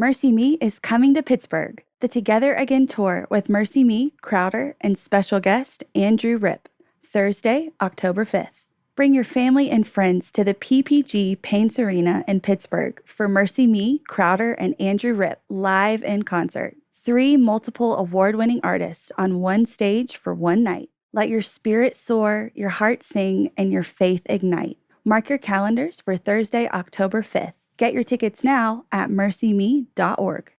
Mercy Me is coming to Pittsburgh. The Together Again tour with Mercy Me, Crowder, and special guest Andrew Ripp. Thursday, October 5th. Bring your family and friends to the PPG Paints Arena in Pittsburgh for Mercy Me, Crowder, and Andrew Ripp live in concert. 3 multiple award-winning artists on one stage for one night. Let your spirit soar, your heart sing, and your faith ignite. Mark your calendars for Thursday, October 5th. Get your tickets now at mercyme.org.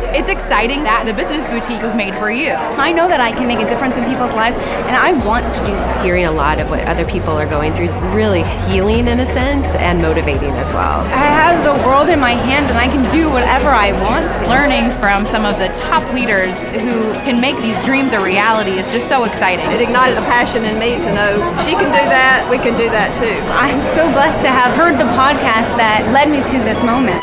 It's exciting that the business boutique was made for you. I know that I can make a difference in people's lives, and I want to do that. Hearing a lot of what other people are going through is really healing in a sense and motivating as well. I have the world in my hand, and I can do whatever I want to. Learning from some of the top leaders who can make these dreams a reality is just so exciting. It ignited a passion in me to know she can do that, we can do that too. I'm so blessed to have heard the podcast that led me to this moment.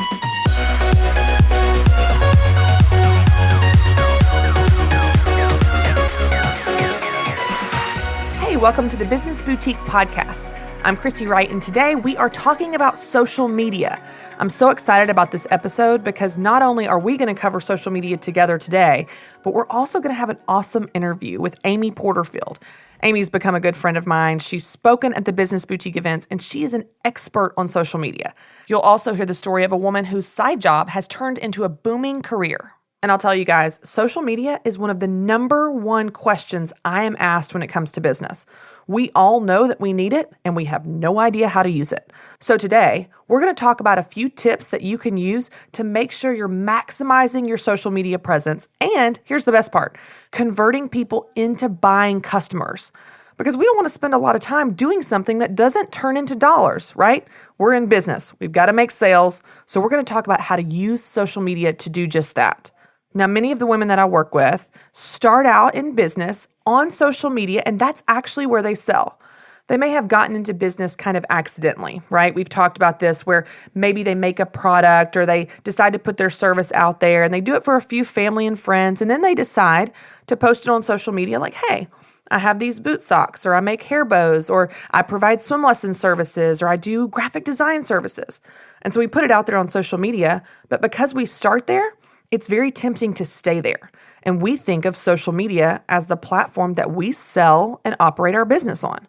Welcome to the Business Boutique Podcast. I'm Christy Wright, and today we are talking about social media. I'm so excited about this episode because not only are we going to cover social media together today, but we're also going to have an awesome interview with Amy Porterfield. Amy's become a good friend of mine. She's spoken at the Business Boutique events, and she is an expert on social media. You'll also hear the story of a woman whose side job has turned into a booming career. And I'll tell you guys, social media is one of the number one questions I am asked when it comes to business. We all know that we need it, and we have no idea how to use it. So today, we're going to talk about a few tips that you can use to make sure you're maximizing your social media presence. And here's the best part, converting people into buying customers. Because we don't want to spend a lot of time doing something that doesn't turn into dollars, right? We're in business. We've got to make sales. So we're going to talk about how to use social media to do just that. Now, many of the women that I work with start out in business on social media, and that's actually where they sell. They may have gotten into business kind of accidentally, right? We've talked about this where maybe they make a product or they decide to put their service out there and they do it for a few family and friends, and then they decide to post it on social media like, hey, I have these boot socks, or I make hair bows, or I provide swim lesson services, or I do graphic design services. And so we put it out there on social media, but because we start there, it's very tempting to stay there. And we think of social media as the platform that we sell and operate our business on.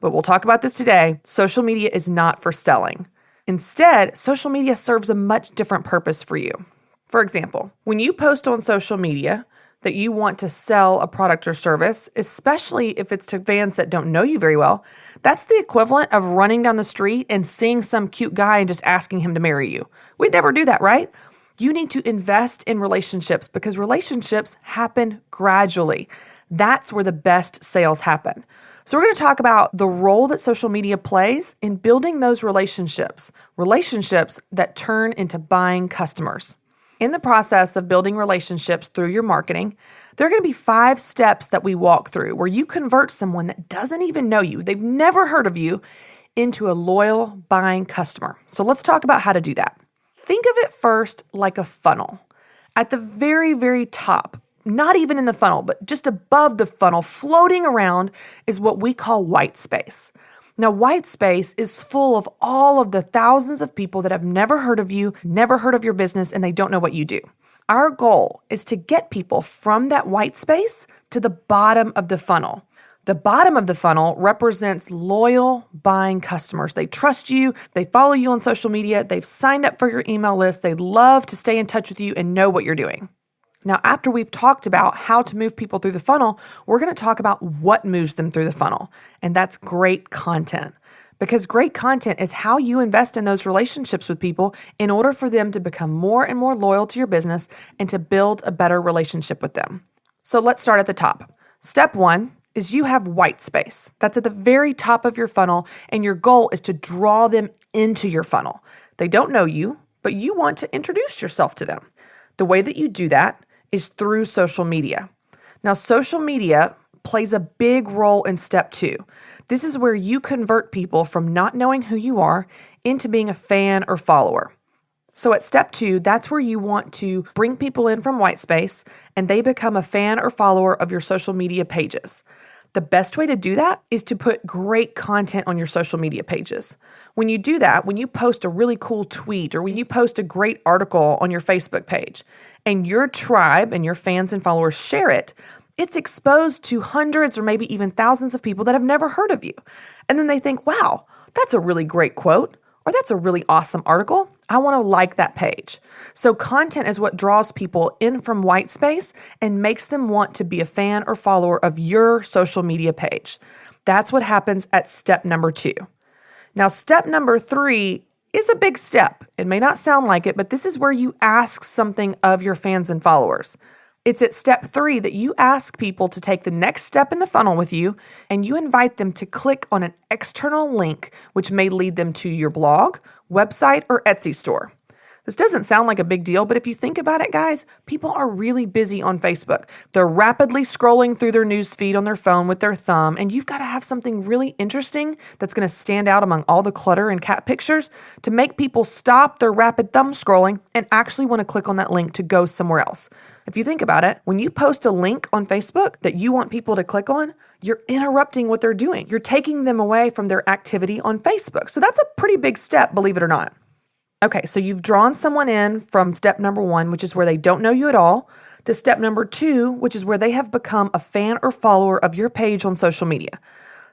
But we'll talk about this today. Social media is not for selling. Instead, social media serves a much different purpose for you. For example, when you post on social media that you want to sell a product or service, especially if it's to fans that don't know you very well, that's the equivalent of running down the street and seeing some cute guy and just asking him to marry you. We'd never do that, right? You need to invest in relationships because relationships happen gradually. That's where the best sales happen. So we're going to talk about the role that social media plays in building those relationships that turn into buying customers. In the process of building relationships through your marketing, there are going to be 5 steps that we walk through where you convert someone that doesn't even know you, they've never heard of you, into a loyal buying customer. So let's talk about how to do that. Think of it first like a funnel. At the very, very top, not even in the funnel, but just above the funnel, floating around is what we call white space. Now, white space is full of all of the thousands of people that have never heard of you, never heard of your business, and they don't know what you do. Our goal is to get people from that white space to the bottom of the funnel. The bottom of the funnel represents loyal buying customers. They trust you. They follow you on social media. They've signed up for your email list. They love to stay in touch with you and know what you're doing. Now, after we've talked about how to move people through the funnel, we're going to talk about what moves them through the funnel. And that's great content. Because great content is how you invest in those relationships with people in order for them to become more and more loyal to your business and to build a better relationship with them. So let's start at the top. Step 1 is you have white space. That's at the very top of your funnel, and your goal is to draw them into your funnel. They don't know you, but you want to introduce yourself to them. The way that you do that is through social media. Now, social media plays a big role in step 2. This is where you convert people from not knowing who you are into being a fan or follower. So at step 2, that's where you want to bring people in from white space and they become a fan or follower of your social media pages. The best way to do that is to put great content on your social media pages. When you do that, when you post a really cool tweet or when you post a great article on your Facebook page and your tribe and your fans and followers share it, it's exposed to hundreds or maybe even thousands of people that have never heard of you. And then they think, wow, that's a really great quote, or that's a really awesome article. I want to like that page. So content is what draws people in from white space and makes them want to be a fan or follower of your social media page. That's what happens at step number 2. Now, step number 3 is a big step. It may not sound like it, but this is where you ask something of your fans and followers. It's at step 3 that you ask people to take the next step in the funnel with you, and you invite them to click on an external link, which may lead them to your blog, website, or Etsy store. This doesn't sound like a big deal, but if you think about it, guys, people are really busy on Facebook. They're rapidly scrolling through their news feed on their phone with their thumb, and you've got to have something really interesting that's going to stand out among all the clutter and cat pictures to make people stop their rapid thumb scrolling and actually want to click on that link to go somewhere else. If you think about it, when you post a link on Facebook that you want people to click on, you're interrupting what they're doing. You're taking them away from their activity on Facebook. So that's a pretty big step, believe it or not. Okay, so you've drawn someone in from step number 1, which is where they don't know you at all, to step number 2, which is where they have become a fan or follower of your page on social media.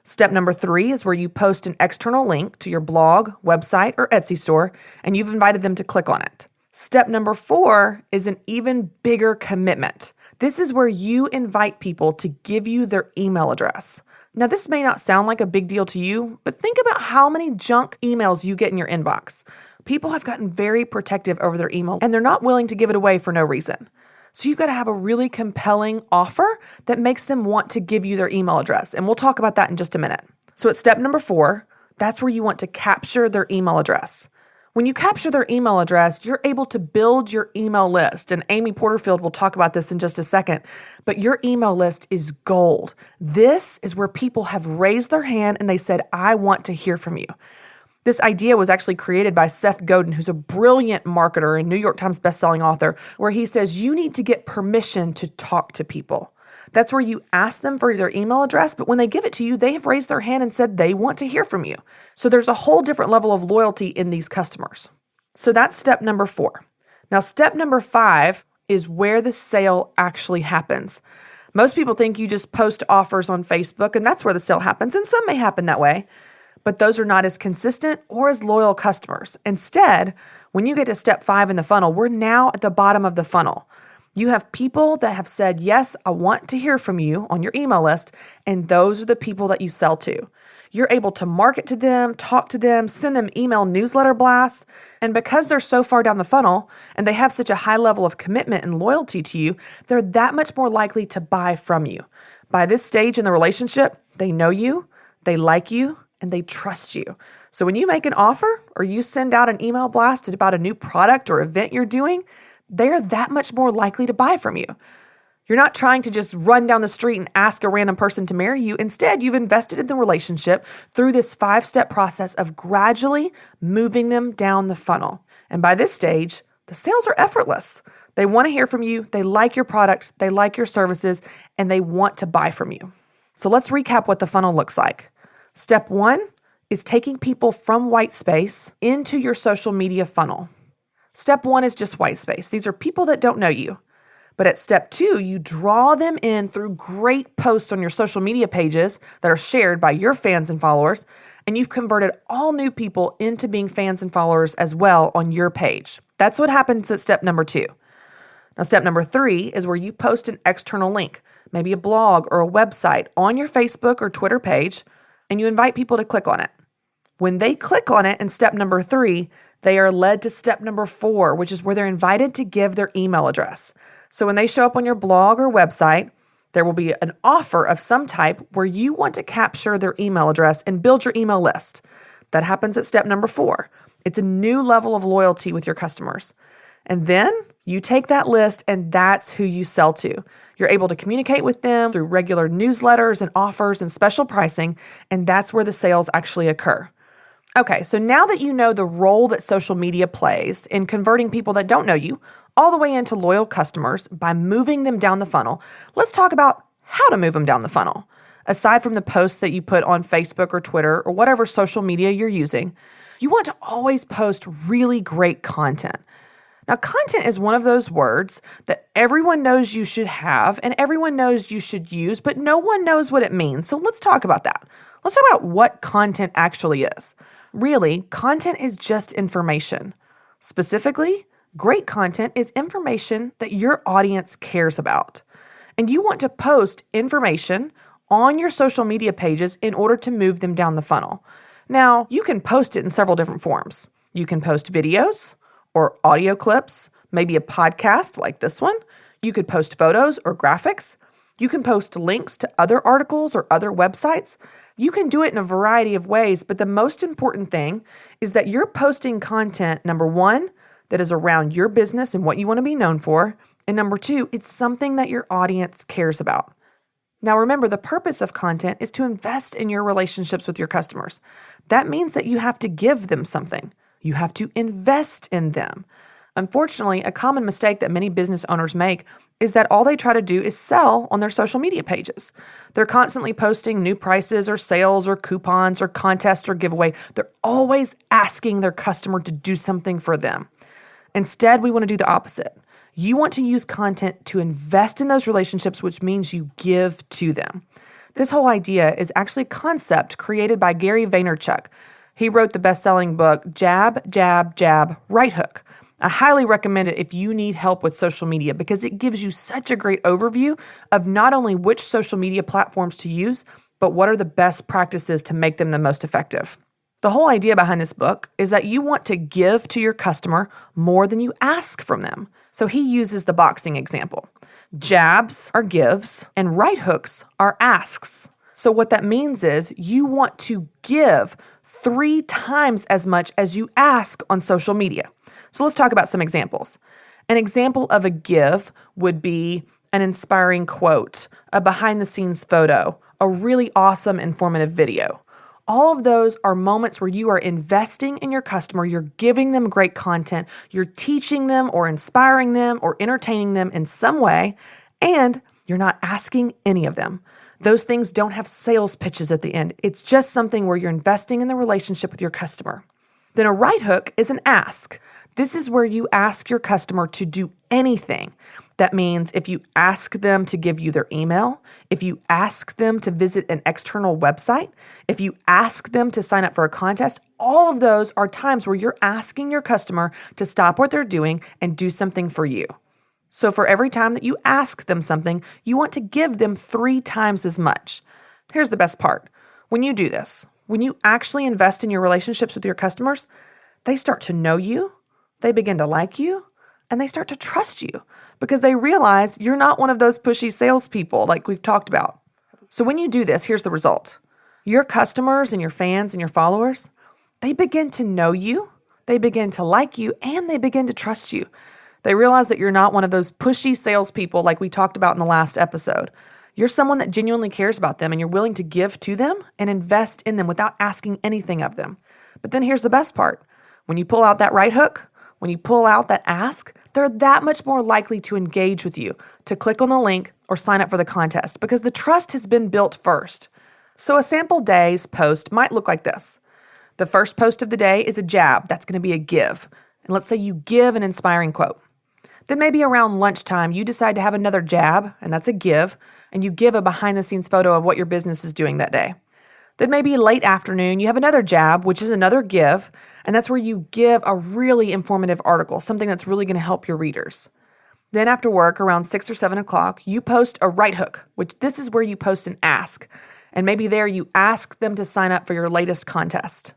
Step number 3 is where you post an external link to your blog, website, or Etsy store, and you've invited them to click on it. Step number 4 is an even bigger commitment. This is where you invite people to give you their email address. Now, this may not sound like a big deal to you, but think about how many junk emails you get in your inbox. People have gotten very protective over their email, and they're not willing to give it away for no reason. So you've got to have a really compelling offer that makes them want to give you their email address. And we'll talk about that in just a minute. So at step number 4, that's where you want to capture their email address. When you capture their email address, you're able to build your email list. And Amy Porterfield will talk about this in just a second. But your email list is gold. This is where people have raised their hand and they said, I want to hear from you. This idea was actually created by Seth Godin, who's a brilliant marketer and New York Times bestselling author, where he says you need to get permission to talk to people. That's where you ask them for their email address, but when they give it to you, they have raised their hand and said they want to hear from you. So there's a whole different level of loyalty in these customers. So that's step number 4. Now, step number 5 is where the sale actually happens. Most people think you just post offers on Facebook and that's where the sale happens, and some may happen that way, but those are not as consistent or as loyal customers. Instead, when you get to step 5 in the funnel, we're now at the bottom of the funnel. You have people that have said, yes, I want to hear from you on your email list, and those are the people that you sell to. You're able to market to them, talk to them, send them email newsletter blasts, and because they're so far down the funnel and they have such a high level of commitment and loyalty to you, they're that much more likely to buy from you. By this stage in the relationship, they know you, they like you, and they trust you. So when you make an offer or you send out an email blast about a new product or event you're doing, they're that much more likely to buy from you. You're not trying to just run down the street and ask a random person to marry you. Instead, you've invested in the relationship through this 5-step process of gradually moving them down the funnel. And by this stage, the sales are effortless. They want to hear from you. They like your product. They like your services, and they want to buy from you. So let's recap what the funnel looks like. Step 1 is taking people from white space into your social media funnel. Step 1 is just white space. These are people that don't know you. But at step 2, you draw them in through great posts on your social media pages that are shared by your fans and followers, and you've converted all new people into being fans and followers as well on your page. That's what happens at step number 2. Now, step number 3 is where you post an external link, maybe a blog or a website on your Facebook or Twitter page, and you invite people to click on it. When they click on it in step number 3, they are led to step number 4, which is where they're invited to give their email address. So when they show up on your blog or website, there will be an offer of some type where you want to capture their email address and build your email list. That happens at step number 4. It's a new level of loyalty with your customers. And then you take that list and that's who you sell to. You're able to communicate with them through regular newsletters and offers and special pricing, and that's where the sales actually occur. Okay, so now that you know the role that social media plays in converting people that don't know you all the way into loyal customers by moving them down the funnel, let's talk about how to move them down the funnel. aside from the posts that you put on Facebook or Twitter or whatever social media you're using, you want to always post really great content. Now, content is one of those words that everyone knows you should have and everyone knows you should use, but no one knows what it means. So let's talk about that. Let's talk about what content actually is. Really, content is just information. Specifically, great content is information that your audience cares about. And you want to post information on your social media pages in order to move them down the funnel. Now, you can post it in several different forms. You can post videos or audio clips, maybe a podcast like this one. You could post photos or graphics. You can post links to other articles or other websites. You can do it in a variety of ways, but the most important thing is that you're posting content, number one, that is around your business and what you want to be known for, and number two, it's something that your audience cares about. Now remember, the purpose of content is to invest in your relationships with your customers. That means that you have to give them something. You have to invest in them. Unfortunately, a common mistake that many business owners make is that all they try to do is sell on their social media pages. They're constantly posting new prices or sales or coupons or contests or giveaway. They're always asking their customer to do something for them. Instead, we want to do the opposite. You want to use content to invest in those relationships, which means you give to them. This whole idea is actually a concept created by Gary Vaynerchuk. He wrote the best-selling book, Jab, Jab, Jab, Right Hook. I highly recommend it if you need help with social media because it gives you such a great overview of not only which social media platforms to use, but what are the best practices to make them the most effective. The whole idea behind this book is that you want to give to your customer more than you ask from them. So he uses the boxing example. Jabs are gives and right hooks are asks. So what that means is you want to give 3 times as much as you ask on social media. So let's talk about some examples. An example of a give would be an inspiring quote, a behind-the-scenes photo, a really awesome informative video. All of those are moments where you are investing in your customer, you're giving them great content, you're teaching them or inspiring them or entertaining them in some way, and you're not asking any of them. Those things don't have sales pitches at the end. It's just something where you're investing in the relationship with your customer. Then a right hook is an ask. This is where you ask your customer to do anything. That means if you ask them to give you their email, if you ask them to visit an external website, if you ask them to sign up for a contest, all of those are times where you're asking your customer to stop what they're doing and do something for you. So for every time that you ask them something, you want to give them 3 times as much. Here's the best part. When you do this, when you actually invest in your relationships with your customers, they start to know you, they begin to like you, and they start to trust you because they realize you're not one of those pushy salespeople like we've talked about. So when you do this, here's the result. Your customers and your fans and your followers, they begin to know you, they begin to like you, and they begin to trust you. They realize that you're not one of those pushy salespeople like we talked about in the last episode. You're someone that genuinely cares about them and you're willing to give to them and invest in them without asking anything of them. But then here's the best part. When you pull out that right hook, when you pull out that ask, they're that much more likely to engage with you, to click on the link or sign up for the contest because the trust has been built first. So a sample day's post might look like this. The first post of the day is a jab. That's going to be a give. And let's say you give an inspiring quote. Then maybe around lunchtime, you decide to have another jab, and that's a give, and you give a behind-the-scenes photo of what your business is doing that day. Then maybe late afternoon, you have another jab, which is another give, and that's where you give a really informative article, something that's really going to help your readers. Then after work, around 6 or 7 o'clock, you post a right hook, which this is where you post an ask, and maybe there you ask them to sign up for your latest contest.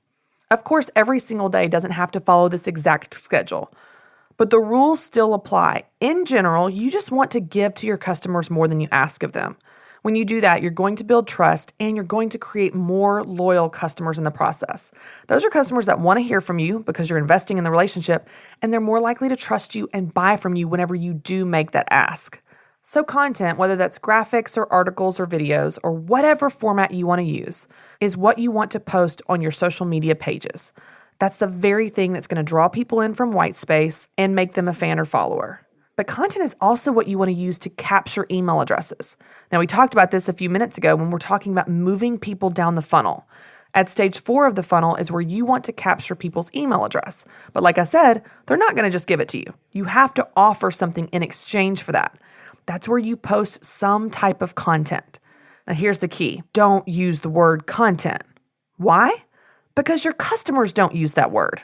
Of course, every single day doesn't have to follow this exact schedule. But the rules still apply. In general, you just want to give to your customers more than you ask of them. When you do that, you're going to build trust and you're going to create more loyal customers in the process. Those are customers that want to hear from you because you're investing in the relationship and they're more likely to trust you and buy from you whenever you do make that ask. So content, whether that's graphics or articles or videos or whatever format you want to use, is what you want to post on your social media pages. That's the very thing that's going to draw people in from white space and make them a fan or follower. but content is also what you want to use to capture email addresses. Now, we talked about this a few minutes ago when we're talking about moving people down the funnel. At stage 4 of the funnel is where you want to capture people's email address. But like I said, they're not going to just give it to you. You have to offer something in exchange for that. That's where you post some type of content. Now, here's the key. Don't use the word content. Why? Because your customers don't use that word.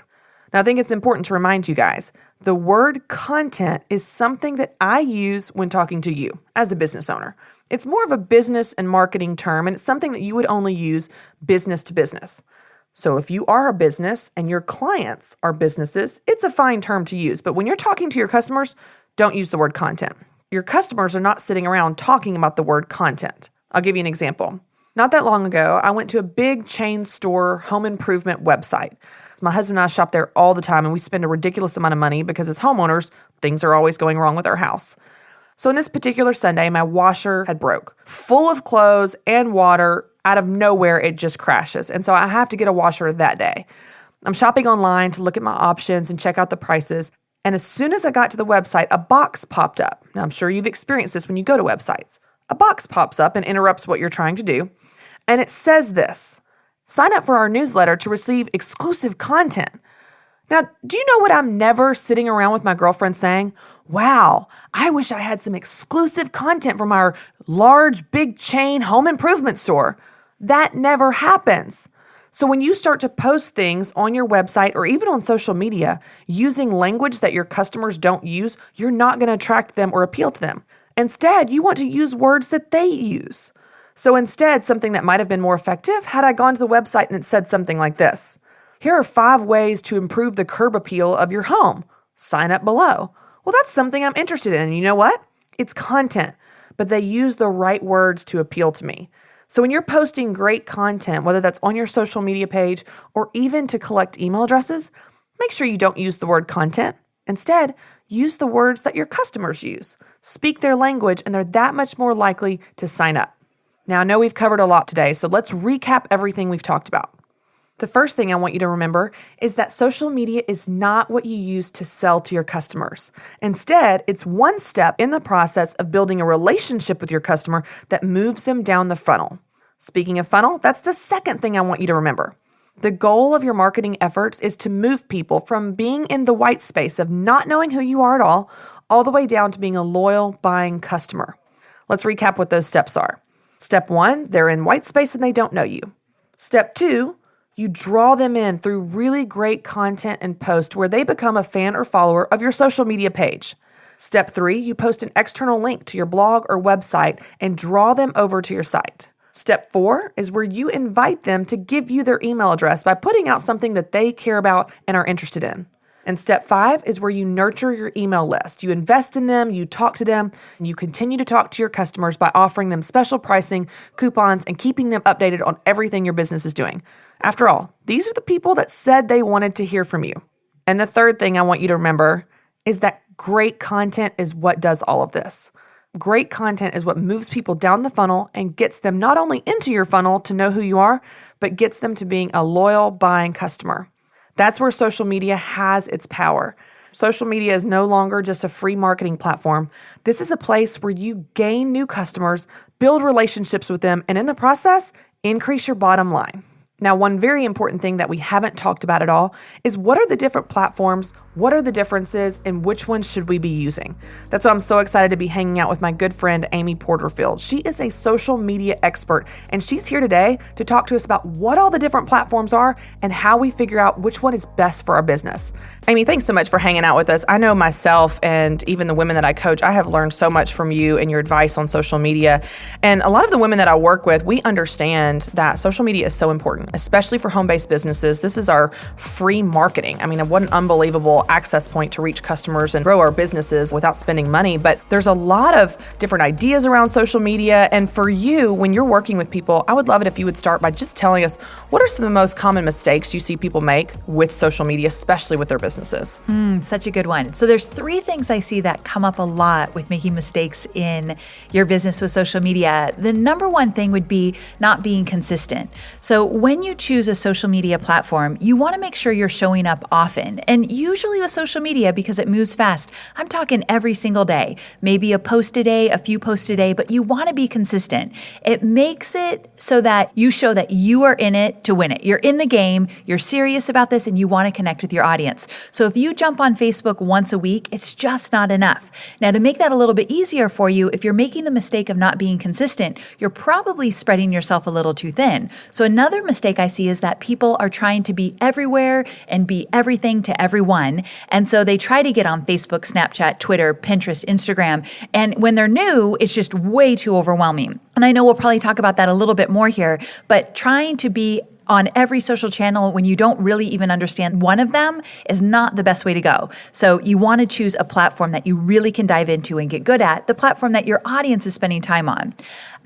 Now, I think it's important to remind you guys, the word content is something that I use when talking to you as a business owner. It's more of a business and marketing term, and it's something that you would only use business to business. So if you are a business and your clients are businesses, it's a fine term to use. But when you're talking to your customers, don't use the word content. Your customers are not sitting around talking about the word content. I'll give you an example. Not that long ago, I went to a big chain store home improvement website. My husband and I shop there all the time, and we spend a ridiculous amount of money because as homeowners, things are always going wrong with our house. So in this particular Sunday, my washer had broke. Full of clothes and water, out of nowhere, it just crashes. And so I have to get a washer that day. I'm shopping online to look at my options and check out the prices. And as soon as I got to the website, a box popped up. Now, I'm sure you've experienced this when you go to websites. A box pops up and interrupts what you're trying to do. And it says this: sign up for our newsletter to receive exclusive content. Now, do you know what I'm never sitting around with my girlfriend saying? Wow, I wish I had some exclusive content from our large, big chain home improvement store. That never happens. So when you start to post things on your website or even on social media using language that your customers don't use, you're not going to attract them or appeal to them. Instead, you want to use words that they use. So instead, something that might have been more effective had I gone to the website and it said something like this: here are 5 ways to improve the curb appeal of your home. Sign up below. Well, that's something I'm interested in. And you know what? It's content, but they use the right words to appeal to me. So when you're posting great content, whether that's on your social media page or even to collect email addresses, make sure you don't use the word content. Instead, use the words that your customers use. Speak their language, and they're that much more likely to sign up. Now, I know we've covered a lot today, so let's recap everything we've talked about. The first thing I want you to remember is that social media is not what you use to sell to your customers. Instead, it's one step in the process of building a relationship with your customer that moves them down the funnel. Speaking of funnel, that's the second thing I want you to remember. The goal of your marketing efforts is to move people from being in the white space of not knowing who you are at all the way down to being a loyal buying customer. Let's recap what those steps are. Step 1, they're in white space and they don't know you. Step 2, you draw them in through really great content and posts where they become a fan or follower of your social media page. Step 3, you post an external link to your blog or website and draw them over to your site. Step 4 is where you invite them to give you their email address by putting out something that they care about and are interested in. And step 5 is where you nurture your email list. You invest in them, you talk to them, and you continue to talk to your customers by offering them special pricing, coupons, and keeping them updated on everything your business is doing. After all, these are the people that said they wanted to hear from you. And the third thing I want you to remember is that great content is what does all of this. Great content is what moves people down the funnel and gets them not only into your funnel to know who you are, but gets them to being a loyal buying customer. That's where social media has its power. Social media is no longer just a free marketing platform. This is a place where you gain new customers, build relationships with them, and in the process, increase your bottom line. Now, one very important thing that we haven't talked about at all is what are the different platforms, what are the differences, and which ones should we be using? That's why I'm so excited to be hanging out with my good friend, Amy Porterfield. She is a social media expert, and she's here today to talk to us about what all the different platforms are and how we figure out which one is best for our business. Amy, thanks so much for hanging out with us. I know myself and even the women that I coach, I have learned so much from you and your advice on social media. And a lot of the women that I work with, we understand that social media is so important, especially for home-based businesses. This is our free marketing. I mean, what an unbelievable access point to reach customers and grow our businesses without spending money. But there's a lot of different ideas around social media. And for you, when you're working with people, I would love it if you would start by just telling us what are some of the most common mistakes you see people make with social media, especially with their businesses. Such a good one. So there's 3 things I see that come up a lot with making mistakes in your business with social media. The number one thing would be not being consistent. So when you choose a social media platform, you want to make sure you're showing up often. And usually especially with social media because it moves fast. I'm talking every single day, maybe a post a day, a few posts a day, but you want to be consistent. It makes it so that you show that you are in it to win it. You're in the game, you're serious about this, and you want to connect with your audience. So if you jump on Facebook once a week, it's just not enough. Now, to make that a little bit easier for you, if you're making the mistake of not being consistent, you're probably spreading yourself a little too thin. So another mistake I see is that people are trying to be everywhere and be everything to everyone. And so they try to get on Facebook, Snapchat, Twitter, Pinterest, Instagram. And when they're new, it's just way too overwhelming. And I know we'll probably talk about that a little bit more here, but trying to be on every social channel when you don't really even understand one of them is not the best way to go. So you want to choose a platform that you really can dive into and get good at, the platform that your audience is spending time on.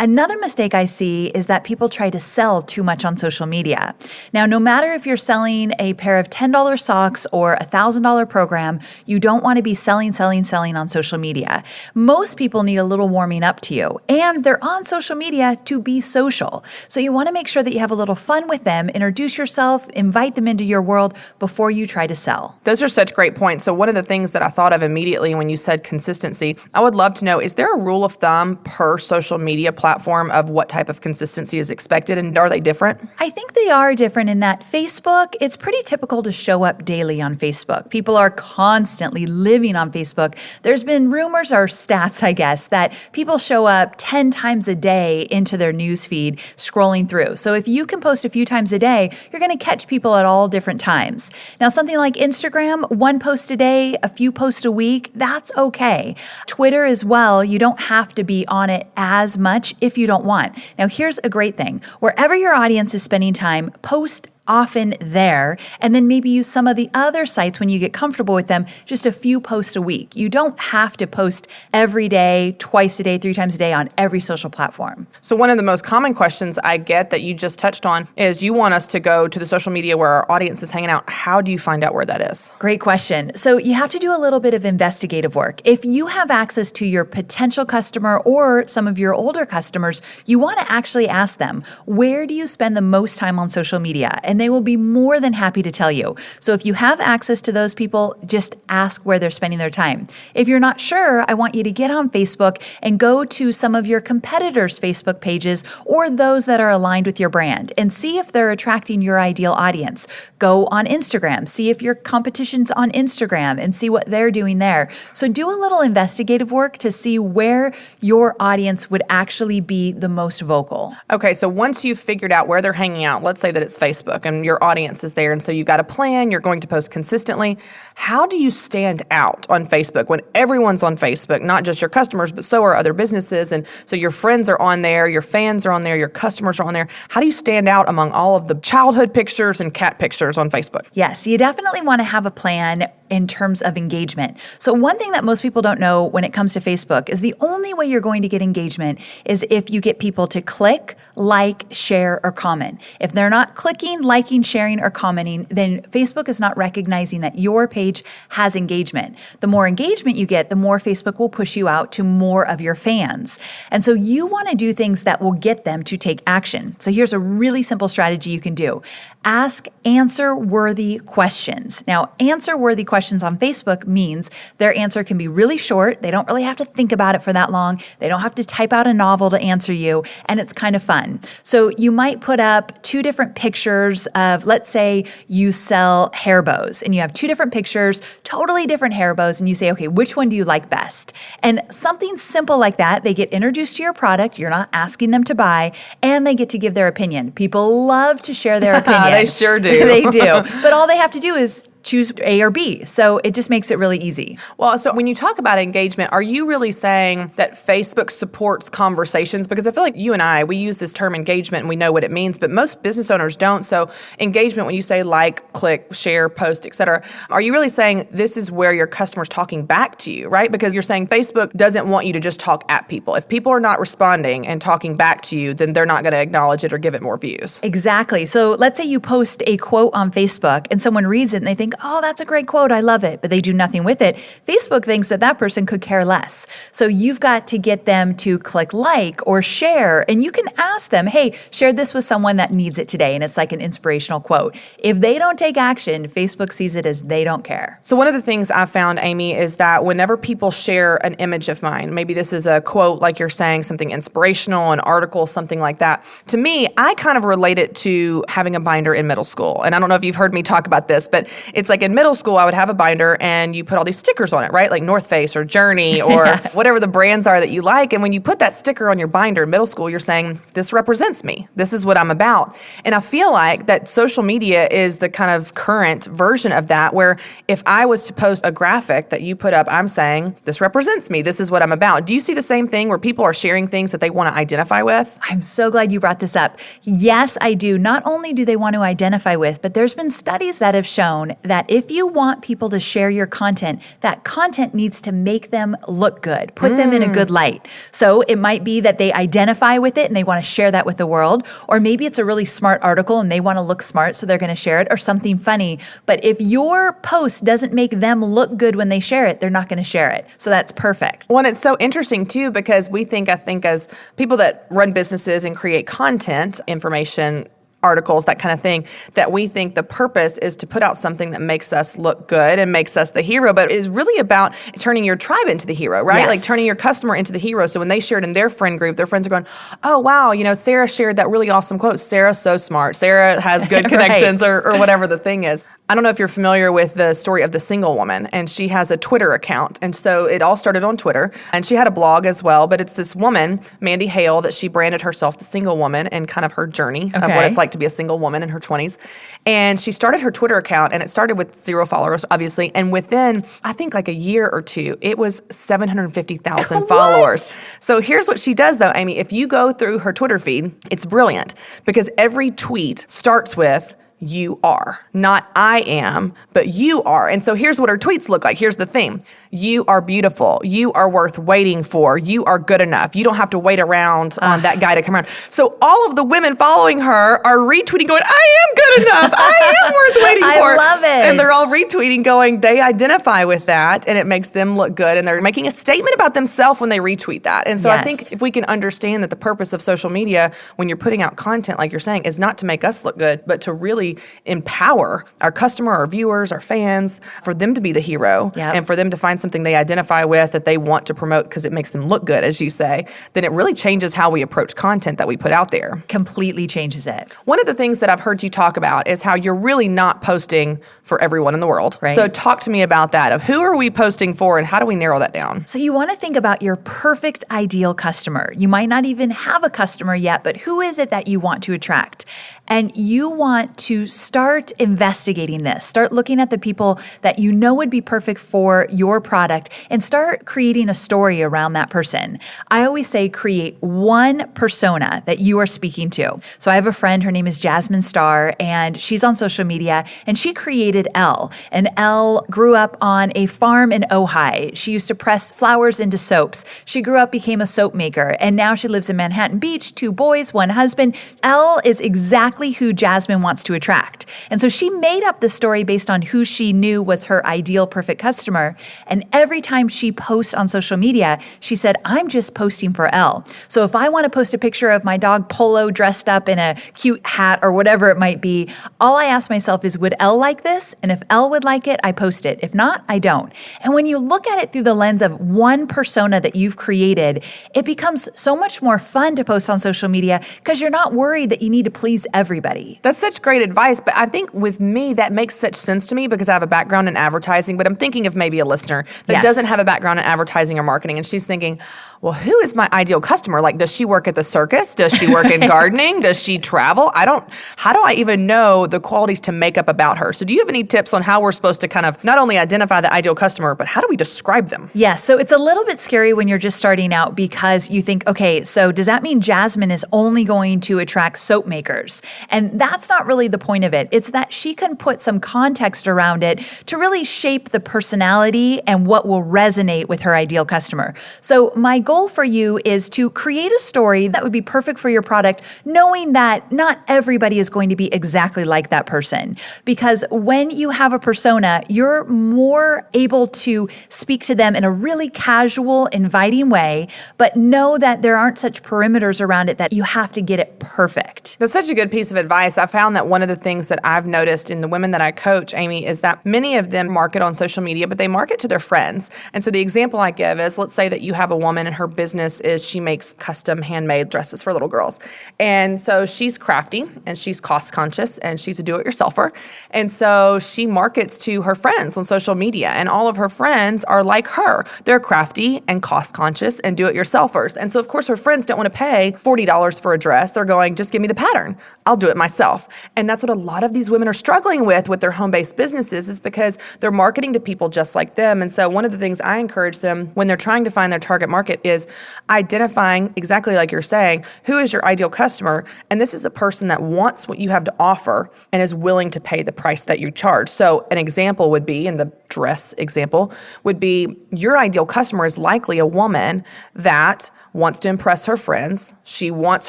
Another mistake I see is that people try to sell too much on social media. Now, no matter if you're selling a pair of $10 socks or a $1,000 program, you don't want to be selling on social media. Most people need a little warming up to you, and they're on social media to be social. So you want to make sure that you have a little fun with them, introduce yourself, invite them into your world before you try to sell. Those are such great points. So one of the things that I thought of immediately when you said consistency, I would love to know, is there a rule of thumb per social media platform of what type of consistency is expected, and are they different? I think they are different in that Facebook, it's pretty typical to show up daily on Facebook. People are constantly living on Facebook. There's been rumors or stats, I guess, that people show up 10 times a day into their news feed scrolling through. So if you can post a few times a day, you're going to catch people at all different times. Now, something like Instagram, one post a day, a few posts a week, that's okay. Twitter as well, you don't have to be on it as much if you don't want. Now, here's a great thing. Wherever your audience is spending time, post often there, and then maybe use some of the other sites when you get comfortable with them, just a few posts a week. You don't have to post every day, twice a day, 3 times a day on every social platform. So one of the most common questions I get that you just touched on is you want us to go to the social media where our audience is hanging out. How do you find out where that is? Great question. So you have to do a little bit of investigative work. If you have access to your potential customer or some of your older customers, you want to actually ask them, where do you spend the most time on social media? And they will be more than happy to tell you. So if you have access to those people, just ask where they're spending their time. If you're not sure, I want you to get on Facebook and go to some of your competitors' Facebook pages or those that are aligned with your brand and see if they're attracting your ideal audience. Go on Instagram, see if your competition's on Instagram and see what they're doing there. So do a little investigative work to see where your audience would actually be the most vocal. Okay, so once you've figured out where they're hanging out, let's say that it's Facebook and your audience is there, and so you've got a plan, you're going to post consistently. How do you stand out on Facebook when everyone's on Facebook, not just your customers, but so are other businesses, and so your friends are on there, your fans are on there, your customers are on there. How do you stand out among all of the childhood pictures and cat pictures on Facebook? Yes, you definitely want to have a plan in terms of engagement. So one thing that most people don't know when it comes to Facebook is the only way you're going to get engagement is if you get people to click, like, share, or comment. If they're not clicking, liking, sharing, or commenting, then Facebook is not recognizing that your page has engagement. The more engagement you get, the more Facebook will push you out to more of your fans. And so you want to do things that will get them to take action. So here's a really simple strategy you can do. Ask answer-worthy questions. Now, answer-worthy questions on Facebook means their answer can be really short. They don't really have to think about it for that long. They don't have to type out a novel to answer you, and it's kind of fun. So you might put up 2 different pictures of, let's say you sell hair bows, and you have 2 different pictures, totally different hair bows, and you say, okay, which one do you like best? And something simple like that, they get introduced to your product, you're not asking them to buy, and they get to give their opinion. People love to share their opinion. They sure do. They do. But all they have to do is choose A or B. So it just makes it really easy. Well, so when you talk about engagement, are you really saying that Facebook supports conversations? Because I feel like you and I, we use this term engagement and we know what it means, but most business owners don't. So engagement, when you say like, click, share, post, etc., are you really saying this is where your customer's talking back to you, right? Because you're saying Facebook doesn't want you to just talk at people. If people are not responding and talking back to you, then they're not going to acknowledge it or give it more views. Exactly. So let's say you post a quote on Facebook and someone reads it and they think, oh, that's a great quote, I love it, but they do nothing with it, Facebook thinks that that person could care less. So you've got to get them to click like or share, and you can ask them, hey, share this with someone that needs it today, and it's like an inspirational quote. If they don't take action, Facebook sees it as they don't care. So one of the things I've found, Amy, is that whenever people share an image of mine, maybe this is a quote, like you're saying, something inspirational, an article, something like that. To me, I kind of relate it to having a binder in middle school. And I don't know if you've heard me talk about this, but it's like in middle school, I would have a binder and you put all these stickers on it, right? Like North Face or Journey or whatever the brands are that you like. And when you put that sticker on your binder in middle school, you're saying, this represents me. This is what I'm about. And I feel like that social media is the kind of current version of that, where if I was to post a graphic that you put up, I'm saying, this represents me. This is what I'm about. Do you see the same thing where people are sharing things that they want to identify with? I'm so glad you brought this up. Yes, I do. Not only do they want to identify with, but there's been studies that have shown that if you want people to share your content, that content needs to make them look good, put them in a good light. So it might be that they identify with it and they want to share that with the world, or maybe it's a really smart article and they want to look smart, so they're going to share it, or something funny. But if your post doesn't make them look good when they share it, they're not going to share it. So that's perfect. Well, and it's so interesting too, because I think as people that run businesses and create content, information, articles, that kind of thing, that we think the purpose is to put out something that makes us look good and makes us the hero, but is really about turning your tribe into the hero, right? Yes. Like turning your customer into the hero. So when they share it in their friend group, their friends are going, oh, wow, Sarah shared that really awesome quote. Sarah's so smart. Sarah has good connections or whatever the thing is. I don't know if you're familiar with the story of the single woman, and she has a Twitter account. And so it all started on Twitter, and she had a blog as well, but it's this woman, Mandy Hale, that she branded herself the single woman and kind of her journey of what it's like to be a single woman in her 20s. And she started her Twitter account, and it started with 0 followers, obviously. And within, I think like a year or two, it was 750,000 followers. So here's what she does though, Amy. If you go through her Twitter feed, it's brilliant because every tweet starts with, you are. Not I am, but you are. And so here's what her tweets look like. Here's the theme. You are beautiful. You are worth waiting for. You are good enough. You don't have to wait around on that guy to come around. So all of the women following her are retweeting going, I am good enough. I am worth waiting for. I love it. And they're all retweeting going, they identify with that and it makes them look good. And they're making a statement about themselves when they retweet that. And so I think if we can understand that the purpose of social media when you're putting out content, like you're saying, is not to make us look good, but to really empower our customer, our viewers, our fans, for them to be the hero and for them to find something they identify with that they want to promote because it makes them look good, as you say, then it really changes how we approach content that we put out there. Completely changes it. One of the things that I've heard you talk about is how you're really not posting for everyone in the world. Right. So talk to me about that, of who are we posting for and how do we narrow that down? So you want to think about your perfect ideal customer. You might not even have a customer yet, but who is it that you want to attract? And you want to start investigating this. Start looking at the people that you know would be perfect for your product and start creating a story around that person. I always say create one persona that you are speaking to. So I have a friend, her name is Jasmine Starr, and she's on social media, and she created Elle. And Elle grew up on a farm in Ojai. She used to press flowers into soaps. She grew up, became a soap maker, and now she lives in Manhattan Beach, 2 boys, 1 husband. Elle is exactly who Jasmine wants to attract. And so she made up the story based on who she knew was her ideal perfect customer. And every time she posts on social media, she said, I'm just posting for Elle. So if I want to post a picture of my dog Polo dressed up in a cute hat or whatever it might be, all I ask myself is, would Elle like this? And if Elle would like it, I post it. If not, I don't. And when you look at it through the lens of one persona that you've created, it becomes so much more fun to post on social media because you're not worried that you need to please everybody. That's such great advice, but I think with me, that makes such sense to me because I have a background in advertising, but I'm thinking of maybe a listener that doesn't have a background in advertising or marketing, and she's thinking, well, who is my ideal customer? Like, does she work at the circus? Does she work in gardening? Does she travel? How do I even know the qualities to make up about her? So do you have any tips on how we're supposed to kind of not only identify the ideal customer, but how do we describe them? Yeah, so it's a little bit scary when you're just starting out because you think, okay, so does that mean Jasmine is only going to attract soap makers? And that's not really the point of it. It's that she can put some context around it to really shape the personality and what will resonate with her ideal customer. So my goal for you is to create a story that would be perfect for your product, knowing that not everybody is going to be exactly like that person. Because when you have a persona, you're more able to speak to them in a really casual, inviting way, but know that there aren't such perimeters around it that you have to get it perfect. That's such a good piece of advice. I found that one of the things that I've noticed in the women that I coach, Amy, is that many of them market on social media, but they market to their friends. And so the example I give is, let's say that you have a woman and her business is she makes custom handmade dresses for little girls. And so she's crafty and she's cost conscious and she's a do-it-yourselfer. And so she markets to her friends on social media, and all of her friends are like her. They're crafty and cost conscious and do-it-yourselfers. And so of course her friends don't want to pay $40 for a dress. They're going, just give me the pattern. I'll do it myself. And that's what a lot of these women are struggling with their home-based businesses, is because they're marketing to people just like them. And so one of the things I encourage them when they're trying to find their target market is identifying, exactly like you're saying, who is your ideal customer. And this is a person that wants what you have to offer and is willing to pay the price that you charge. So an example would be, in the dress example, would be your ideal customer is likely a woman that wants to impress her friends. She wants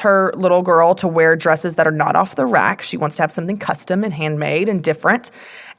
her little girl to wear dresses that are not off the rack. She wants to have something custom and handmade and different.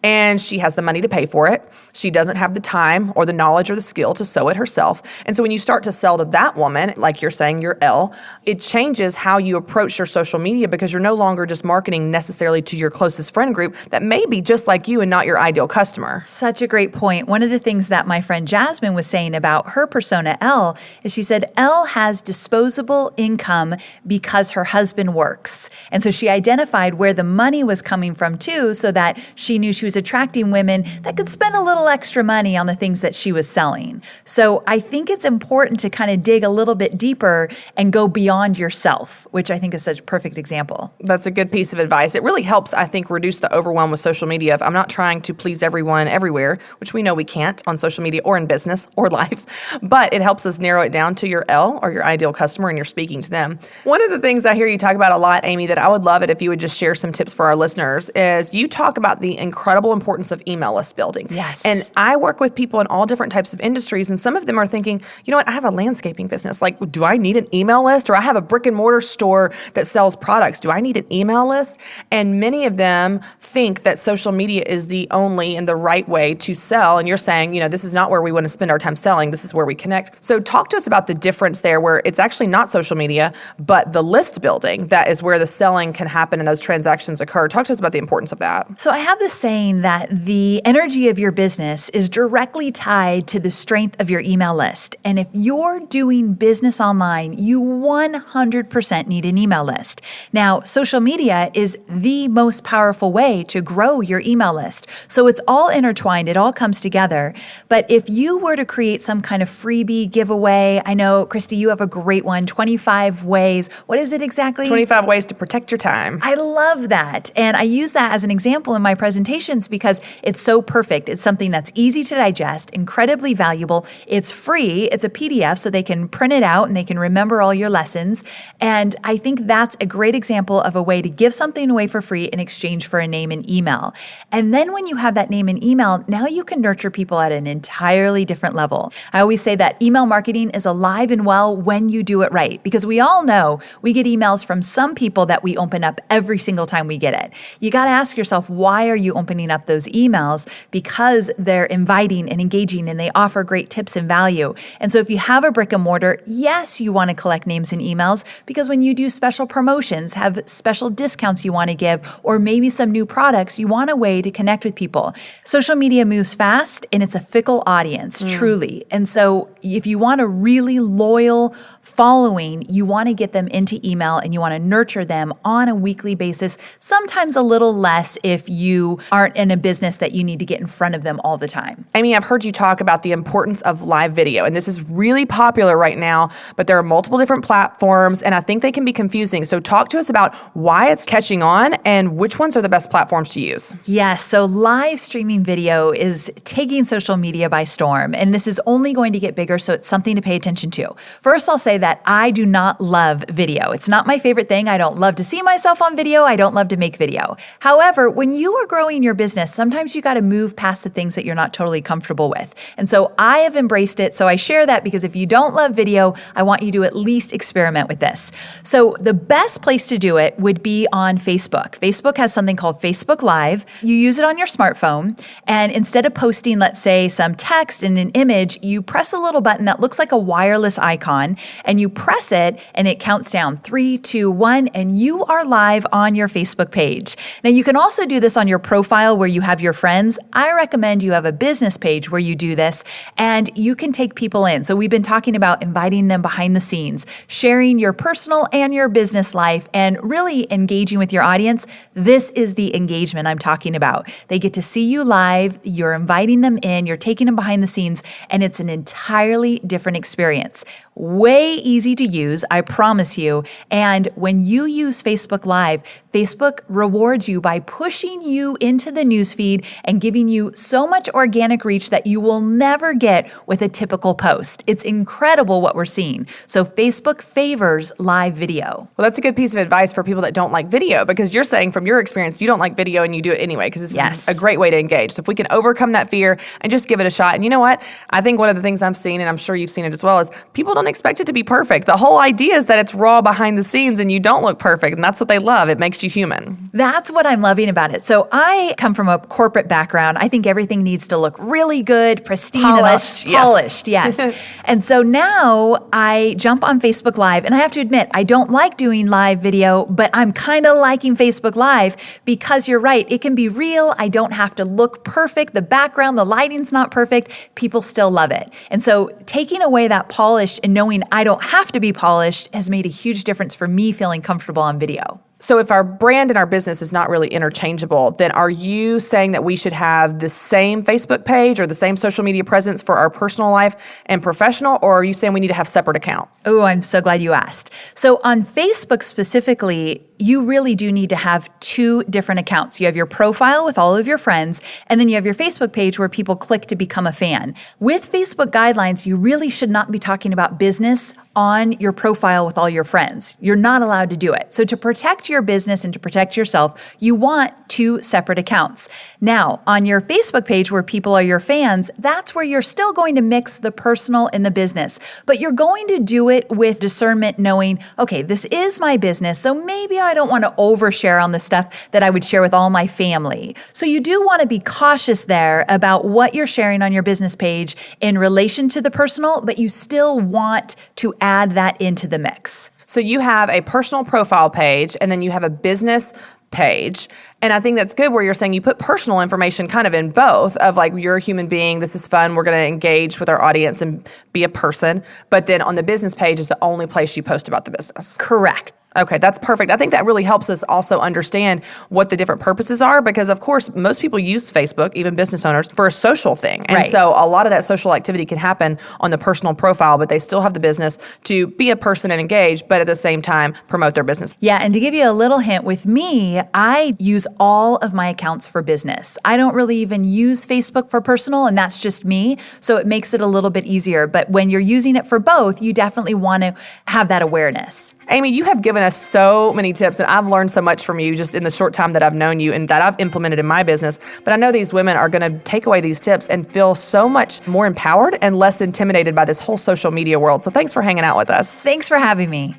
And she has the money to pay for it. She doesn't have the time or the knowledge or the skill to sew it herself. And so when you start to sell to that woman, like you're saying, your L, it changes how you approach your social media, because you're no longer just marketing necessarily to your closest friend group that may be just like you and not your ideal customer. Such a great point. One of the things that my friend Jasmine was saying about her persona L is she said L has disposable income because her husband works. And so she identified where the money was coming from too, so that she knew she was attracting women that could spend a little extra money on the things that she was selling. So I think it's important to kind of dig a little bit deeper and go beyond yourself, which I think is such a perfect example. That's a good piece of advice. It really helps, I think, reduce the overwhelm with social media. If I'm not trying to please everyone everywhere, which we know we can't on social media or in business or life, but it helps us narrow it down to your L, or your ideal customer, and you're speaking to them. One of the things I hear you talk about a lot, Amy, that I would love it if you would just share some tips for our listeners, is you talk about the incredible importance of email list building. Yes. And I work with people in all different types of industries, and some of them are thinking, you know what, I have a landscaping business. Like, do I need an email list? Or I have a brick and mortar store that sells products. Do I need an email list? And many of them think that social media is the only and the right way to sell. And you're saying, this is not where we want to spend our time selling. This is where we connect. So talk to us about the difference there, where it's actually not social media, but the list building that is where the selling can happen and those transactions occur. Talk to us about the importance of that. So I have this saying that the energy of your business is directly tied to the strength of your email list. And if you're doing business online, you 100% need an email list. Now, social media is the most powerful way to grow your email list. So it's all intertwined. It all comes together. But if you were to create some kind of freebie giveaway, I know, Christy, you have a great one, 25 ways. What is it exactly? 25 ways to protect your time. I love that. And I use that as an example in my presentations because it's so perfect. It's something that's easy to digest, incredibly valuable. It's free. It's a PDF, so they can print it out and they can remember all your lessons. And I think that's a great example of a way to give something away for free in exchange for a name and email. And then when you have that name and email, now you can nurture people at an entirely different level. I always say that email marketing is alive and well when you do it right, because we all know we get emails from some people that we open up every single time we get it. You got to ask yourself, why are you opening up those emails? Because they're inviting and engaging and they offer great tips and value. And so if you have a brick and mortar, yes, you want to collect names and emails, because when you do special promotions, have special discounts you want to give, or maybe some new products, you want a way to connect with people. Social media moves fast and it's a fickle audience, truly. And so if you want a really loyal following, you want to get them into email and you want to nurture them on a weekly basis, sometimes a little less if you aren't aren't in a business that you need to get in front of them all the time. Amy, I've heard you talk about the importance of live video, and this is really popular right now, but there are multiple different platforms, and I think they can be confusing. So talk to us about why it's catching on and which ones are the best platforms to use. Yes, so live streaming video is taking social media by storm, and this is only going to get bigger, so it's something to pay attention to. First, I'll say that I do not love video. It's not my favorite thing. I don't love to see myself on video. I don't love to make video. However, when you are growing your business, sometimes you got to move past the things that you're not totally comfortable with. And so I have embraced it. So I share that because if you don't love video, I want you to at least experiment with this. So the best place to do it would be on Facebook. Facebook has something called Facebook Live. You use it on your smartphone, and instead of posting, let's say, some text and an image, you press a little button that looks like a wireless icon, and you press it, and it counts down 3, 2, 1, and you are live on your Facebook page. Now, you can also do this on your profile where you have your friends. I recommend you have a business page where you do this, and you can take people in. So we've been talking about inviting them behind the scenes, sharing your personal and your business life, and really engaging with your audience. This is the engagement I'm talking about. They get to see you live, you're inviting them in, you're taking them behind the scenes, and it's an entirely different experience. Way easy to use, I promise you. And when you use Facebook Live, Facebook rewards you by pushing you into the newsfeed and giving you so much organic reach that you will never get with a typical post. It's incredible what we're seeing. So Facebook favors live video. Well, that's a good piece of advice for people that don't like video, because you're saying from your experience, you don't like video and you do it anyway, because this is a great way to engage. So if we can overcome that fear and just give it a shot. And you know what? I think one of the things I've seen, and I'm sure you've seen it as well, is people don't expect it to be perfect. The whole idea is that it's raw behind the scenes and you don't look perfect. And that's what they love. It makes you human. That's what I'm loving about it. So I come from a corporate background. I think everything needs to look really good, pristine, polished, yes. And so now I jump on Facebook Live, and I have to admit, I don't like doing live video, but I'm kind of liking Facebook Live because you're right. It can be real. I don't have to look perfect. The background, the lighting's not perfect. People still love it. And so taking away that polish and knowing I don't have to be polished has made a huge difference for me feeling comfortable on video. So if our brand and our business is not really interchangeable, then are you saying that we should have the same Facebook page or the same social media presence for our personal life and professional, or are you saying we need to have separate accounts? Oh, I'm so glad you asked. So on Facebook specifically, you really do need to have two different accounts. You have your profile with all of your friends, and then you have your Facebook page where people click to become a fan. With Facebook guidelines, you really should not be talking about business on your profile with all your friends. You're not allowed to do it. So to protect your business and to protect yourself, you want two separate accounts. Now, on your Facebook page where people are your fans, that's where you're still going to mix the personal and the business, but you're going to do it with discernment, knowing, okay, this is my business, so maybe I don't want to overshare on the stuff that I would share with all my family. So you do want to be cautious there about what you're sharing on your business page in relation to the personal, but you still want to add that into the mix. So you have a personal profile page and then you have a business page. And I think that's good where you're saying you put personal information kind of in both of like, you're a human being, this is fun, we're going to engage with our audience and be a person. But then on the business page is the only place you post about the business. Correct. Okay, that's perfect. I think that really helps us also understand what the different purposes are, because of course, most people use Facebook, even business owners, for a social thing. And so a lot of that social activity can happen on the personal profile, but they still have the business to be a person and engage, but at the same time, promote their business. Yeah, and to give you a little hint, with me, I use all of my accounts for business. I don't really even use Facebook for personal, and that's just me. So it makes it a little bit easier. But when you're using it for both, you definitely want to have that awareness. Amy, you have given us so many tips, and I've learned so much from you just in the short time that I've known you and that I've implemented in my business. But I know these women are going to take away these tips and feel so much more empowered and less intimidated by this whole social media world. So thanks for hanging out with us. Thanks for having me.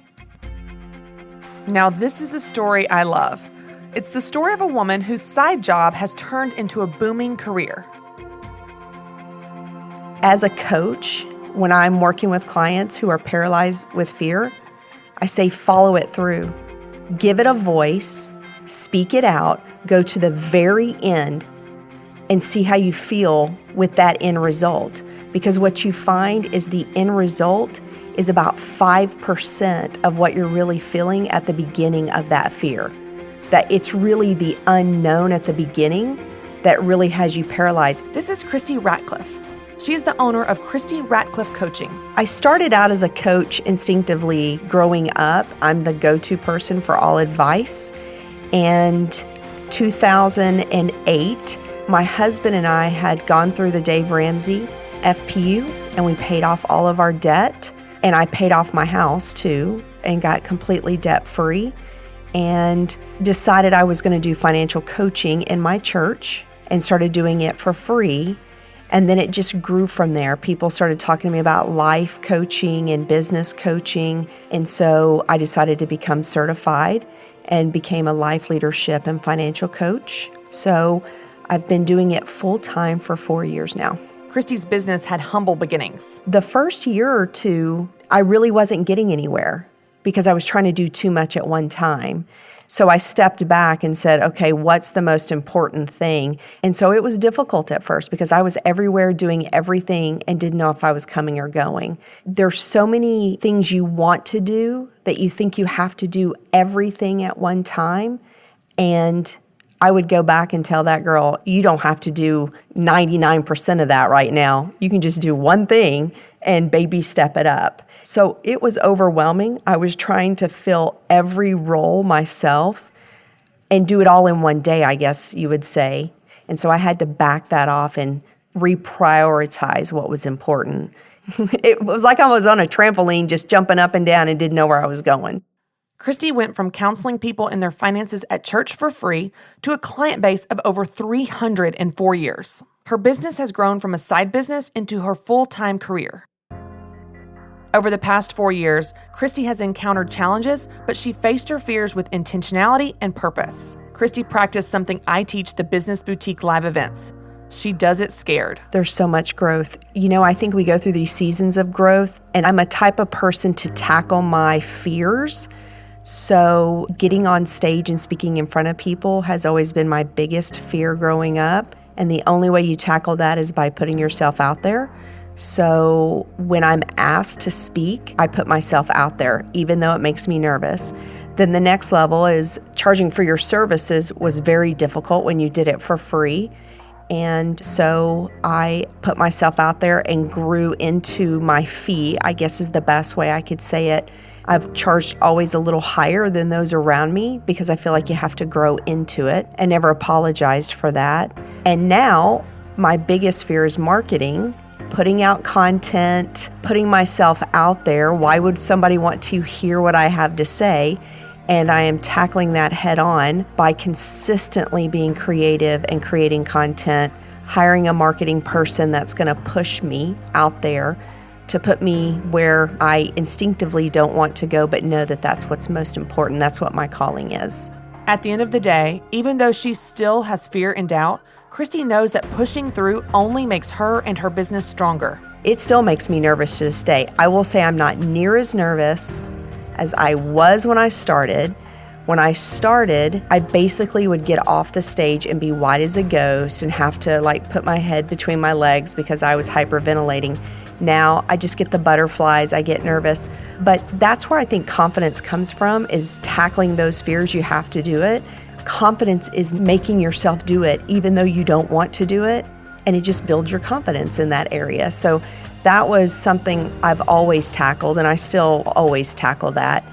Now, this is a story I love. It's the story of a woman whose side job has turned into a booming career. As a coach, when I'm working with clients who are paralyzed with fear, I say follow it through. Give it a voice, speak it out, go to the very end, and see how you feel with that end result. Because what you find is the end result is about 5% of what you're really feeling at the beginning of that fear. That it's really the unknown at the beginning that really has you paralyzed. This is Christy Ratcliffe. She's the owner of Christy Ratcliffe Coaching. I started out as a coach instinctively growing up. I'm the go-to person for all advice. And 2008, my husband and I had gone through the Dave Ramsey FPU, and we paid off all of our debt. And I paid off my house too and got completely debt-free, and decided I was going to do financial coaching in my church and started doing it for free. And then it just grew from there. People started talking to me about life coaching and business coaching. And so I decided to become certified and became a life leadership and financial coach. So I've been doing it full time for 4 years now. Christy's business had humble beginnings. The first year or two, I really wasn't getting anywhere because I was trying to do too much at one time. So I stepped back and said, okay, what's the most important thing? And so it was difficult at first because I was everywhere doing everything and didn't know if I was coming or going. There's so many things you want to do that you think you have to do everything at one time. And I would go back and tell that girl, you don't have to do 99% of that right now. You can just do one thing and baby step it up. So it was overwhelming. I was trying to fill every role myself and do it all in one day, I guess you would say. And so I had to back that off and reprioritize what was important. It was like I was on a trampoline just jumping up and down and didn't know where I was going. Christy went from counseling people in their finances at church for free to a client base of over 300 in 4 years. Her business has grown from a side business into her full-time career. Over the past 4 years, Christy has encountered challenges, but she faced her fears with intentionality and purpose. Christy practiced something I teach the Business Boutique live events. She does it scared. There's so much growth. You know, I think we go through these seasons of growth, and I'm a type of person to tackle my fears. So getting on stage and speaking in front of people has always been my biggest fear growing up. And the only way you tackle that is by putting yourself out there. So when I'm asked to speak, I put myself out there, even though it makes me nervous. Then the next level is charging for your services was very difficult when you did it for free. And so I put myself out there and grew into my fee, I guess is the best way I could say it. I've charged always a little higher than those around me because I feel like you have to grow into it, and never apologized for that. And now my biggest fear is marketing, putting out content, putting myself out there. Why would somebody want to hear what I have to say? And I am tackling that head on by consistently being creative and creating content, hiring a marketing person that's going to push me out there to put me where I instinctively don't want to go, but know that that's what's most important. That's what my calling is. At the end of the day, even though she still has fear and doubt, Christy knows that pushing through only makes her and her business stronger. It still makes me nervous to this day. I will say I'm not near as nervous as I was when I started. When I started, I basically would get off the stage and be white as a ghost and have to put my head between my legs because I was hyperventilating. Now I just get the butterflies, I get nervous. But that's where I think confidence comes from, is tackling those fears. You have to do it. Confidence is making yourself do it even though you don't want to do it. And it just builds your confidence in that area. So that was something I've always tackled, and I still always tackle that,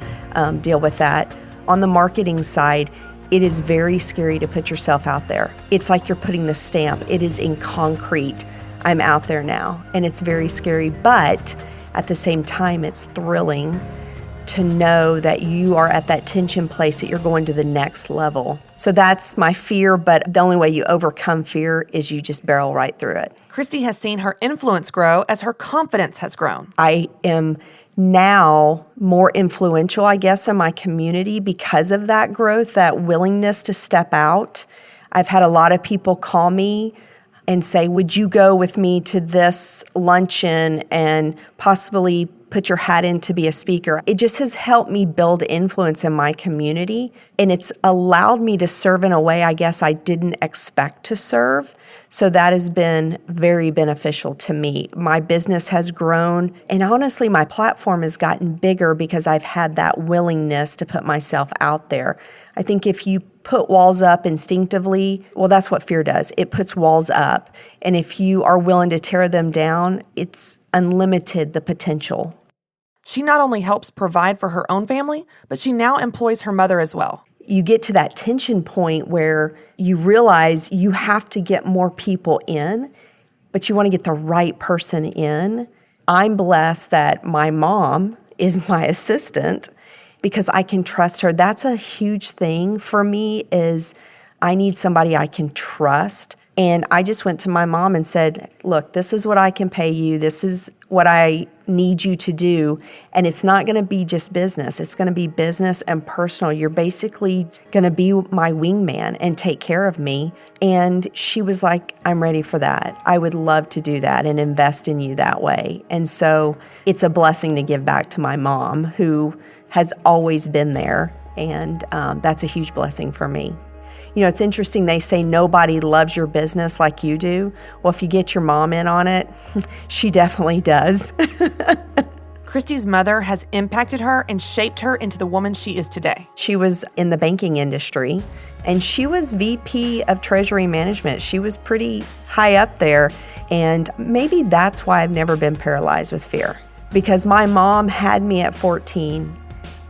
deal with that. On the marketing side, it is very scary to put yourself out there. It's like you're putting the stamp. It is in concrete. I'm out there now, and it's very scary, but at the same time, it's thrilling to know that you are at that tension place, that you're going to the next level. So that's my fear, but the only way you overcome fear is you just barrel right through it. Christy has seen her influence grow as her confidence has grown. I am now more influential, I guess, in my community because of that growth, that willingness to step out. I've had a lot of people call me and say, would you go with me to this luncheon and possibly put your hat in to be a speaker? It just has helped me build influence in my community, and it's allowed me to serve in a way I guess I didn't expect to serve. So that has been very beneficial to me. My business has grown, and honestly, my platform has gotten bigger because I've had that willingness to put myself out there. I think if you put walls up instinctively, well, that's what fear does. It puts walls up. And if you are willing to tear them down, it's unlimited, the potential. She not only helps provide for her own family, but she now employs her mother as well. You get to that tension point where you realize you have to get more people in, but you want to get the right person in. I'm blessed that my mom is my assistant because I can trust her. That's a huge thing for me, is I need somebody I can trust. And I just went to my mom and said, look, this is what I can pay you. This is what I need you to do. And it's not going to be just business. It's going to be business and personal. You're basically going to be my wingman and take care of me. And she was like, I'm ready for that. I would love to do that and invest in you that way. And so it's a blessing to give back to my mom, who has always been there. And that's a huge blessing for me. You know, it's interesting, they say nobody loves your business like you do. Well, if you get your mom in on it, she definitely does. Christy's mother has impacted her and shaped her into the woman she is today. She was in the banking industry, and she was VP of Treasury Management. She was pretty high up there, and maybe that's why I've never been paralyzed with fear, because my mom had me at 14.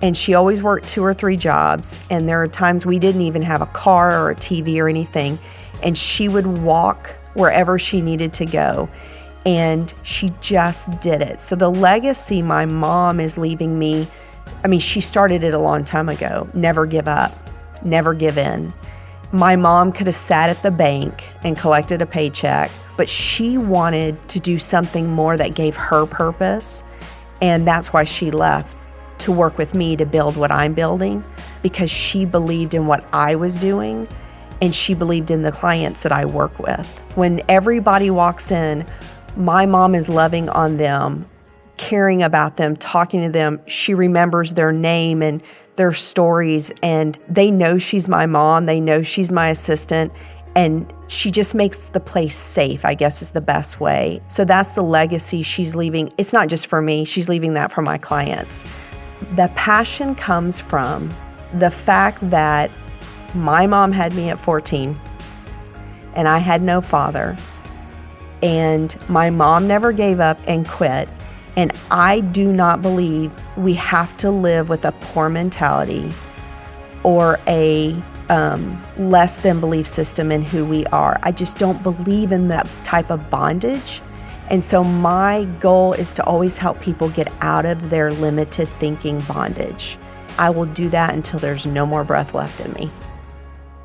And she always worked 2 or 3 jobs. And there are times we didn't even have a car or a TV or anything. And she would walk wherever she needed to go. And she just did it. So the legacy my mom is leaving me, I mean, she started it a long time ago. Never give up, never give in. My mom could have sat at the bank and collected a paycheck, but she wanted to do something more that gave her purpose. And that's why she left, to work with me to build what I'm building, because she believed in what I was doing, and she believed in the clients that I work with. When everybody walks in, my mom is loving on them, caring about them, talking to them. She remembers their name and their stories, and they know she's my mom. They know she's my assistant, and she just makes the place safe, I guess is the best way. So that's the legacy she's leaving. It's not just for me. She's leaving that for my clients. The passion comes from the fact that my mom had me at 14 and I had no father, and my mom never gave up and quit. And I do not believe we have to live with a poor mentality or a less than belief system in who we are. I just don't believe in that type of bondage. And so my goal is to always help people get out of their limited thinking bondage. I will do that until there's no more breath left in me.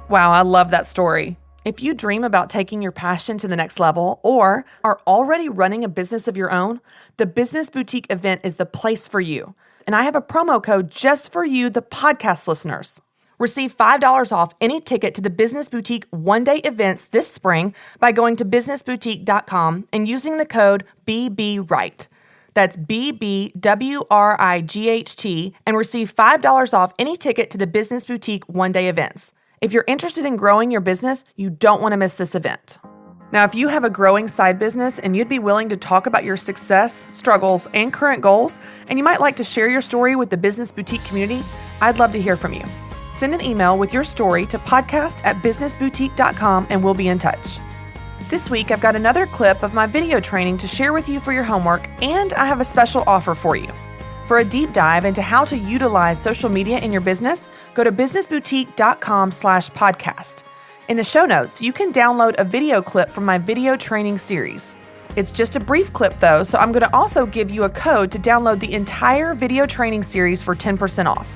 Wow, I love that story. If you dream about taking your passion to the next level or are already running a business of your own, the Business Boutique event is the place for you. And I have a promo code just for you, the podcast listeners. Receive $5 off any ticket to the Business Boutique one-day events this spring by going to businessboutique.com and using the code BBWright. That's BBWRIGHT, and receive $5 off any ticket to the Business Boutique one-day events. If you're interested in growing your business, you don't want to miss this event. Now, if you have a growing side business and you'd be willing to talk about your success, struggles, and current goals, and you might like to share your story with the Business Boutique community, I'd love to hear from you. Send an email with your story to podcast@businessboutique.com and we'll be in touch. This week, I've got another clip of my video training to share with you for your homework, and I have a special offer for you. For a deep dive into how to utilize social media in your business, go to businessboutique.com/podcast. In the show notes, you can download a video clip from my video training series. It's just a brief clip though, so I'm going to also give you a code to download the entire video training series for 10% off.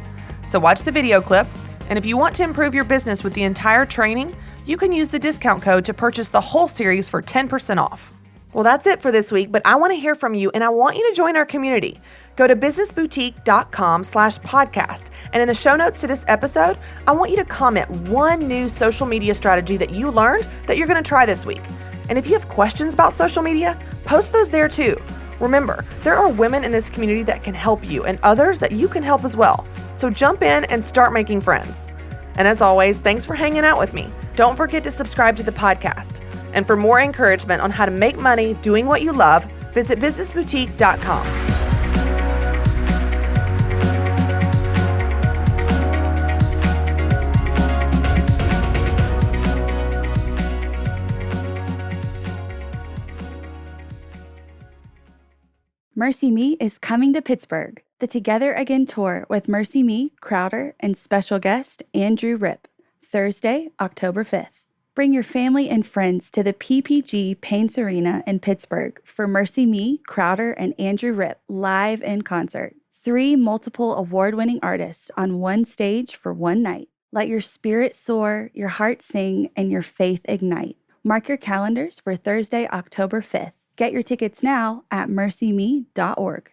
So watch the video clip, and if you want to improve your business with the entire training, you can use the discount code to purchase the whole series for 10% off. Well, that's it for this week, but I want to hear from you and I want you to join our community. Go to businessboutique.com/podcast. And in the show notes to this episode, I want you to comment one new social media strategy that you learned that you're going to try this week. And if you have questions about social media, post those there too. Remember, there are women in this community that can help you and others that you can help as well. So jump in and start making friends. And as always, thanks for hanging out with me. Don't forget to subscribe to the podcast. And for more encouragement on how to make money doing what you love, visit businessboutique.com. Mercy Me is coming to Pittsburgh, the Together Again tour with Mercy Me, Crowder, and special guest Andrew Rip, Thursday, October 5th. Bring your family and friends to the PPG Paints Arena in Pittsburgh for Mercy Me, Crowder, and Andrew Rip live in concert. 3 multiple award-winning artists on one stage for one night. Let your spirit soar, your heart sing, and your faith ignite. Mark your calendars for Thursday, October 5th. Get your tickets now at mercyme.org.